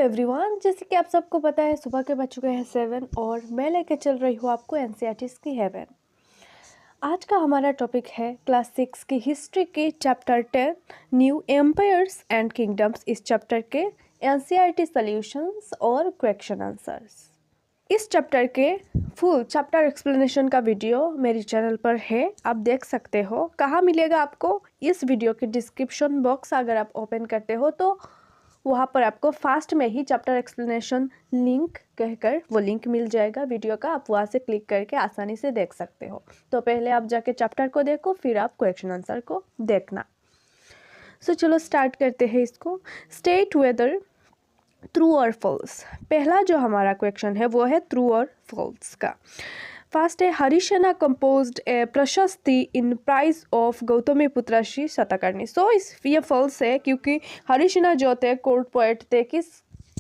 Everyone, जैसे कि आप सबको पता है सुबह के बज चुके हैं 7 और मैं लेकर चल रही हूँ आपको एनसीईआरटी की हेवन। आज का हमारा टॉपिक है क्लास 6 की हिस्ट्री के chapter 10 new empires and kingdoms. इस चैप्टर के एनसीईआरटी सॉल्यूशंस और क्वेश्चन आंसर्स। इस चैप्टर के फुल चैप्टर एक्सप्लेनेशन का वीडियो मेरे चैनल पर है, आप देख सकते हो। कहाँ मिलेगा आपको? इस वीडियो के डिस्क्रिप्शन बॉक्स अगर आप ओपन करते हो तो वहाँ पर आपको फास्ट में ही चैप्टर एक्सप्लेनेशन लिंक कहकर वो लिंक मिल जाएगा वीडियो का। आप वहाँ से क्लिक करके आसानी से देख सकते हो। तो पहले आप जाके चैप्टर को देखो, फिर आप क्वेश्चन आंसर को देखना। सो चलो स्टार्ट करते हैं इसको। स्टेट वेदर ट्रू और फॉल्स। पहला जो हमारा क्वेश्चन है वो है ट्रू और फॉल्स का। फर्स्ट है, हरिसेना कंपोज्ड ए प्रशस्ति in praise of Gautamiputra Shri Satakarni. सो ये फॉल्स है, क्योंकि हरिसेना जो थे कोर्ट पोएट थे किस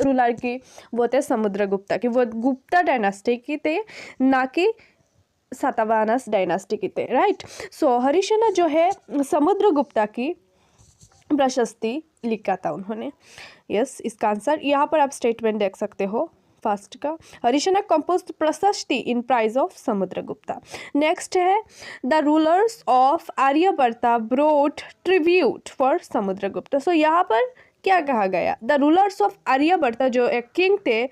रूलर की? वो थे समुद्रगुप्ता की। वो गुप्ता डायनास्टी की थे, ना कि सातवाहनस डायनास्टी की थे, राइट। सो हरिसेना जो है समुद्रगुप्ता की प्रशस्ति लिखा था उन्होंने। यस, इसका आंसर यहाँ पर आप स्टेटमेंट देख सकते हो फर्स्ट का। Harisena composed prashasti in praise of Samudragupta. Next है, the rulers of Aryavarta brought tribute for Samudragupta. So यहाँ पर क्या कहा गया? द रूलर्स ऑफ आर्यवर्ता जो एक किंग थे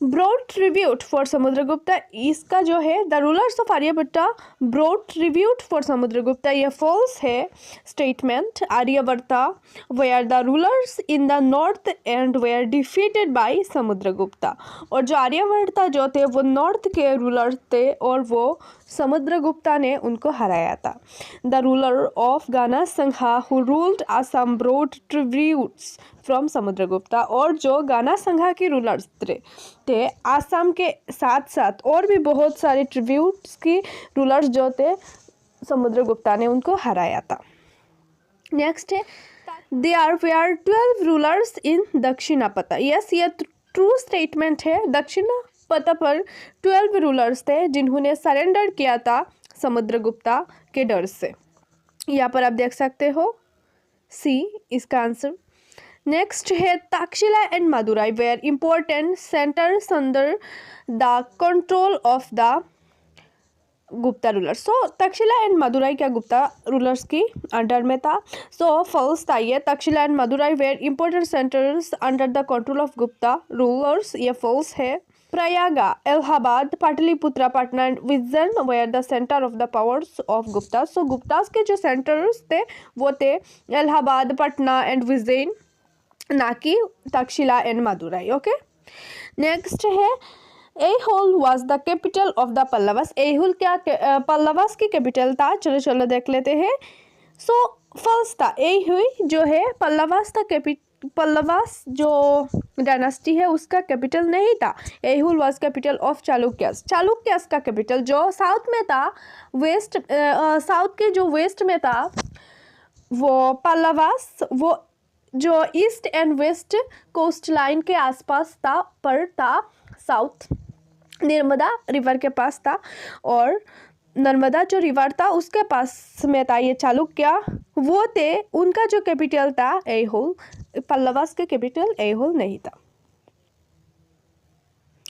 ब्रॉड ट्रिब्यूट फॉर समुद्रगुप्ता। इसका जो है the rulers of Aryavarta broad tribute for Samudragupta, यह फॉल्स है statement. Aryavarta were the rulers in the north and were defeated by Samudragupta. और जो आर्यवर्ता जो थे वो नॉर्थ के रूलर थे और वो समुद्रगुप्ता ने उनको हराया था। द रूलर ऑफ गाना संघा who ruled Assam brought tributes from Samudragupta. और जो गाना संघा के रूलर्स थे आसाम के साथ साथ और भी बहुत सारे ट्रिब्यूट्स की रूलर्स जो थे समुद्रगुप्ता ने उनको हराया था। नेक्स्ट है, there were 12 rulers in Dakshinapatha. Yes, ये ट्रू स्टेटमेंट है। दक्षिणापथ पर 12 रूलर्स थे जिन्होंने सरेंडर किया था समुद्रगुप्ता के डर से। यहाँ पर आप देख सकते हो सी इसका आंसर। नेक्स्ट है, Takshashila and Madurai were important centres under the control of the Gupta rulers. So Takshashila and Madurai क्या गुप्ता रूलर्स की अंडर में था? सो फॉल्स था ये। Takshashila and Madurai were important centres under the control of Gupta rulers, ये फॉल्स है। प्रयागा, इलाहाबाद, पाटलिपुत्रा, पटना एंड विजन were the centre of the powers of Gupta. So Guptas के जो सेंटर्स थे वो थे इलाहाबाद, पटना एंड विजयन, ना कि Takshashila and Madurai. Okay, next है, Aihole was the capital of the Pallavas. Aihole क्या पल्लवास की कैपिटल था? चलो देख लेते हैं। सो फॉल्स था। एहोल जो है पल्लवास था, पल्लवास जो डायनास्टी है उसका कैपिटल नहीं था। Aihole was capital of चालुक्यस। चालुक्यस का कैपिटल जो साउथ में था, वेस्ट साउथ के जो वेस्ट में था वो पल्लवास, वो जो east and west coast line के आसपास था, पर था साउथ नर्मदा रिवर के पास था। और नर्मदा जो रिवर था उसके पास में था ये चालुक्य, वो थे। उनका जो कैपिटल था एहोल, पल्लवास के कैपिटल एहोल नहीं था।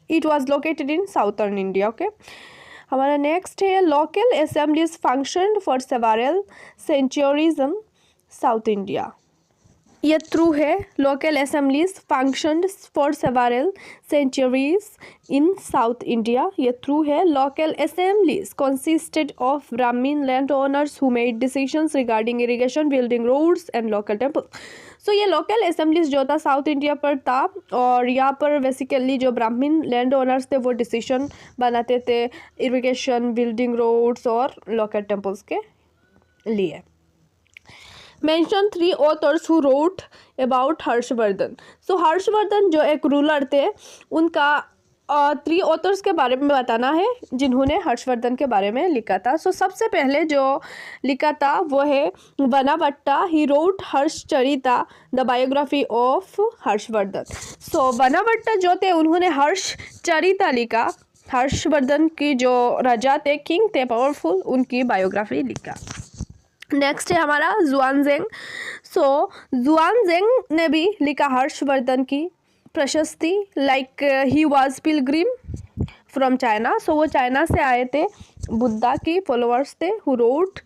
It was located in southern India. Okay, हमारा नेक्स्ट है, local assemblies function for several centuries in south India. ये ट्रू है। Local assemblies functioned for several centuries in south India, ये ट्रू है। Local assemblies consisted of Brahmin land owners who made decisions regarding irrigation, building roads and local temples. So ये local assemblies जो था south India पर था, और यहाँ पर बेसिकली जो ब्राह्मीण लैंड ओनर्स थे वो डिसीजन बनाते थे इरिगेशन, बिल्डिंग रोड्स और लोकल टेम्पल्स के लिए। Mention 3 authors who wrote about Harshavardhana. So Harshavardhana जो एक रूलर थे उनका 3 ऑथर्स के बारे में बताना है जिन्होंने हर्षवर्धन के बारे में लिखा था। सो सबसे पहले जो लिखा था वो है Banabhatta. He wrote Harshacharita the biography of Harshavardhana. So Banabhatta जो थे उन्होंने हर्षचरिता लिखा, हर्षवर्धन की जो राजा थे, किंग थे पावरफुल, उनकी बायोग्राफी लिखा। नेक्स्ट है हमारा जुआनजेंग। सो जुआनजेंग ने भी लिखा हर्षवर्धन की prashasti, like he was pilgrim from China. So वो चाइना से आए थे, बुद्धा की फॉलोअर्स थे, who wrote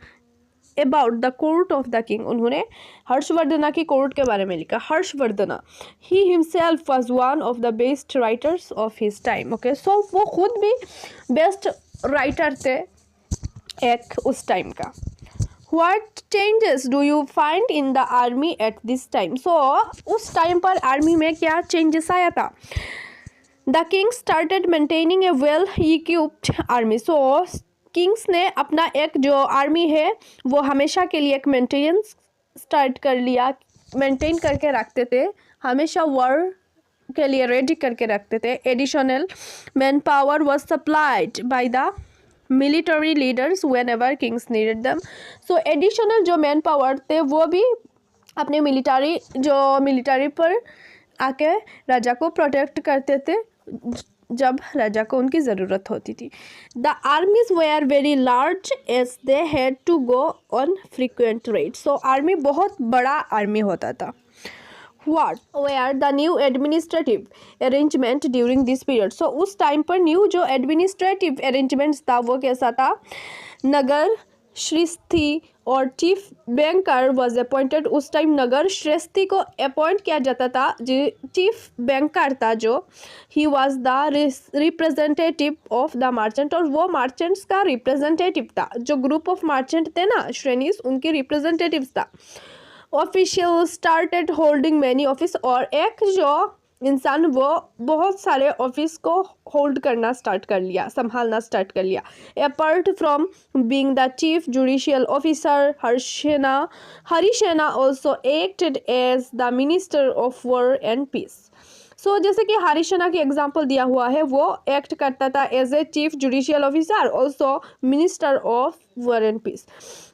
about the court of the king. उन्होंने हर्षवर्धना की कोर्ट के बारे में लिखा। Harshavardhana he himself was one of the best writers of his time. Okay, so वो खुद भी बेस्ट राइटर थे एक उस टाइम का। What changes do you find in the army at this time? So उस टाइम पर आर्मी में क्या चेंजेस आया था? The king started maintaining a well-equipped army. So Kings ने अपना एक जो आर्मी है वो हमेशा के लिए एक मेंटेनेंस स्टार्ट कर लिया, मेंटेन करके रखते थे, हमेशा वॉर के लिए रेडी करके रखते थे। Additional man power was supplied by the military leaders when ever Kings needed them. So additional जो मैन पावर थे वो भी अपने मिलिट्री पर आके राजा को प्रोटेक्ट करते थे जब राजा को उनकी ज़रूरत होती थी। The armies were very large as they had to go on frequent raids. So army बहुत बड़ा आर्मी होता था। What were the new administrative arrangement during this period? So उस टाइम पर न्यू जो एडमिनिस्ट्रेटिव अरेंजमेंट्स था वो कैसा था? नगर श्रेष्ठी और चीफ बैंकर वॉज अपॉइंटेड। उस टाइम नगर श्रेष्ठी को अपॉइंट किया जाता था। जो चीफ बैंकर था जो he was the representative of the merchant, और वो मार्चेंट्स का रिप्रेजेंटेटिव था। जो ग्रुप ऑफ मार्चेंट थे ना, श्रेणीज, उनके रिप्रेजेंटेटिव था। Official started holding many office, और एक जो इंसान वो बहुत सारे ऑफिस को होल्ड करना स्टार्ट कर लिया, संभालना स्टार्ट कर लिया। Apart from being the chief judicial officer, Harisena also acted as the minister of war and peace. So जैसे कि हरिसेना की एग्जाम्पल दिया हुआ है, वो एक्ट करता था as a chief judicial officer, also minister of war and peace.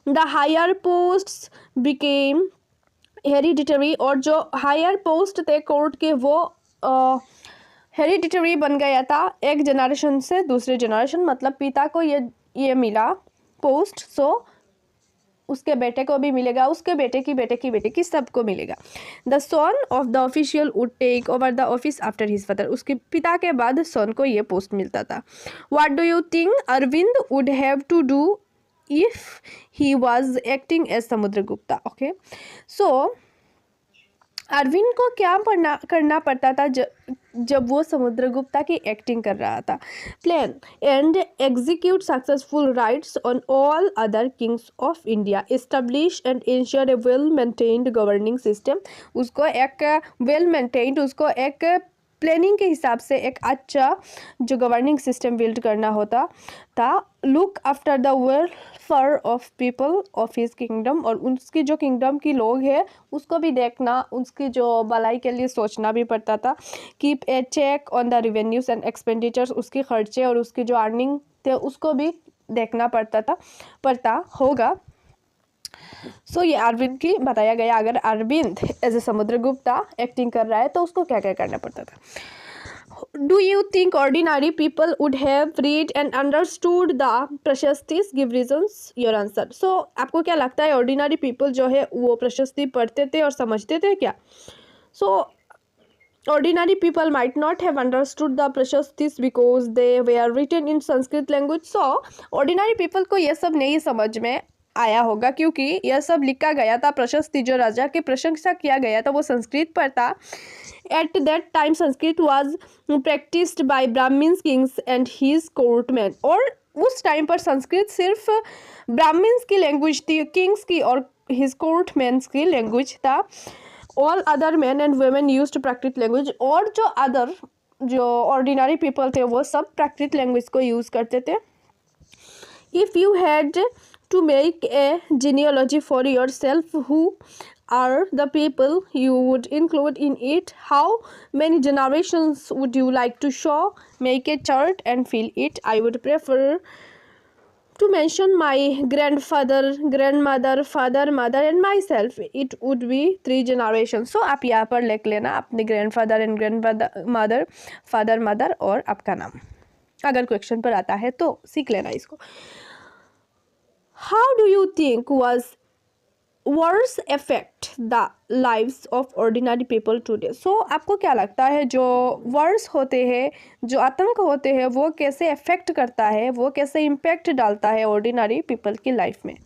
The higher posts became hereditary, और जो हायर पोस्ट थे कोर्ट के वो हेरिडिटरी बन गया था एक जनरेशन से दूसरे जनरेशन, मतलब पिता को ये मिला पोस्ट, सो उसके बेटे को भी मिलेगा, उसके बेटे की बेटे की बेटे की सबको मिलेगा। The son of the official would take over the office after his father. उसके पिता के बाद सन को ये पोस्ट मिलता था। What do you think Arvind would have to do if he was acting as Samudragupta? Okay, so Arvind को क्या करना पड़ता था जब वो समुद्रगुप्ता की एक्टिंग कर रहा था? Plan and execute successful rights on all other Kings of India, establish and ensure A well maintained governing system. उसको एक वेल मेंटेन्ड, उसको एक प्लानिंग के हिसाब से एक अच्छा जो गवर्निंग सिस्टम बिल्ड करना होता था। Look after the welfare of people of his kingdom, और उसकी जो किंगडम की लोग हैं उसको भी देखना, उसकी जो भलाई के लिए सोचना भी पड़ता था। Keep a check on the revenues and expenditures, उसके खर्चे और उसकी जो अर्निंग थे उसको भी देखना पड़ता होगा। सो ये अरविंद की बताया गया। अगर Arvind as a Samudragupta acting कर रहा है तो उसको क्या क्या करना पड़ता था? Do you think ordinary people would have read and understood the prashastis? Give reasons your answer. So आपको क्या लगता है, ऑर्डिनरी पीपल जो है वो प्रशस्ति पढ़ते थे और समझते थे क्या? सो ordinary people might not have understood the prashastis because they were written in Sanskrit language. So ordinary people को ये सब नहीं समझ में आया होगा क्योंकि यह सब लिखा गया था। प्रशस्ति जो राजा की प्रशंसा किया गया था वो संस्कृत पर था। At that time Sanskrit was practised by Brahmins, kings and his courtmen, और उस टाइम पर संस्कृत सिर्फ ब्राह्मण्स की लैंग्वेज थी, किंग्स की और हिज कोर्टमैन्स की लैंग्वेज था। All other man and women used Prakrit language, और जो ऑर्डिनरी पीपल थे वो सब प्राकृत लैंग्वेज को यूज़ करते थे। If you had to make a genealogy for yourself, who are the people you would include in it? How many generations would you like to show? Make a chart and fill it. I would prefer to mention my grandfather, grandmother, father, mother and myself. It would be 3 generations. So आप यहाँ पर लिख लेना अपने grandfather and grandmother, father, mother और आपका नाम। अगर क्वेश्चन पर आता है तो सीख लेना इसको। How do you think was words affect the lives of ordinary people today. So आपको क्या लगता है जो वर्ड्स होते हैं, जो आतंक होते हैं, वो कैसे अफेक्ट करता है, वो कैसे इम्पैक्ट डालता है ऑर्डिनरी पीपल की लाइफ में?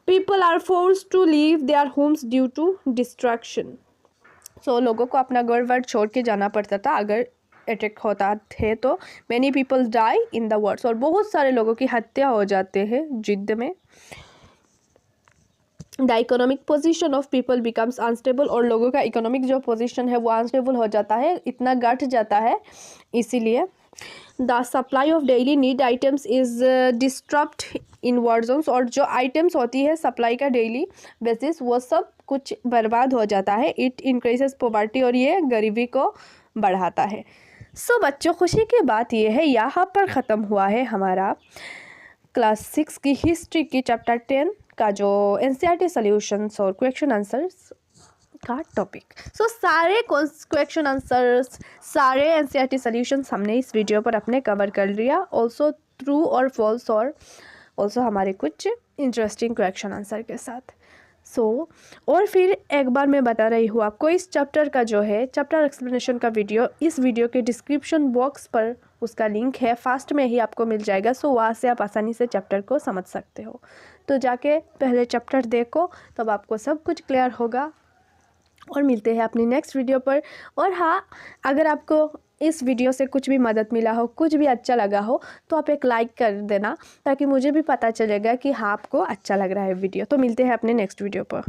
People are force to leave their homes due to distraction. So लोगों को अपना घर वर छोड़ के जाना पड़ता था अगर अटैक होता थे तो। Many peoples die in the words, और बहुत सारे लोगों की हत्या हो जाते हैं युद्ध में। The economic position of people becomes unstable, और लोगों का इकोनॉमिक जो पोजीशन है वो अनस्टेबल हो जाता है, इतना घट जाता है इसीलिए। The supply of daily need items is disturbed in war zones, और जो आइटम्स होती है सप्लाई का डेली बेसिस वो सब कुछ बर्बाद हो जाता है। इट इंक्रीजेस पॉवर्टी, और ये गरीबी को बढ़ाता है। सो बच्चों, खुशी की बात यह है यहाँ पर ख़त्म हुआ है हमारा क्लास 6 की हिस्ट्री की चैप्टर 10 का जो एनसीईआरटी सॉल्यूशंस और क्वेश्चन आंसर्स का टॉपिक। सो सारे क्वेश्चन आंसर्स, सारे एनसीईआरटी सॉल्यूशंस हमने इस वीडियो पर अपने कवर कर लिया। ऑल्सो ट्रू और फॉल्स, और ऑल्सो हमारे कुछ इंटरेस्टिंग क्वेश्चन आंसर के साथ। और फिर एक बार मैं बता रही हूँ आपको, इस चैप्टर का जो है चैप्टर एक्सप्लेनेशन का वीडियो इस वीडियो के डिस्क्रिप्शन बॉक्स पर उसका लिंक है, फास्ट में ही आपको मिल जाएगा। सो वहाँ से आप आसानी से चैप्टर को समझ सकते हो। तो जाके पहले चैप्टर देखो, तब आपको सब कुछ क्लियर होगा। और मिलते हैं अपनी नेक्स्ट वीडियो पर। और हाँ, अगर आपको इस वीडियो से कुछ भी मदद मिला हो, कुछ भी अच्छा लगा हो, तो आप एक लाइक कर देना, ताकि मुझे भी पता चलेगा कि हाँ आपको अच्छा लग रहा है वीडियो। तो मिलते हैं अपने नेक्स्ट वीडियो पर।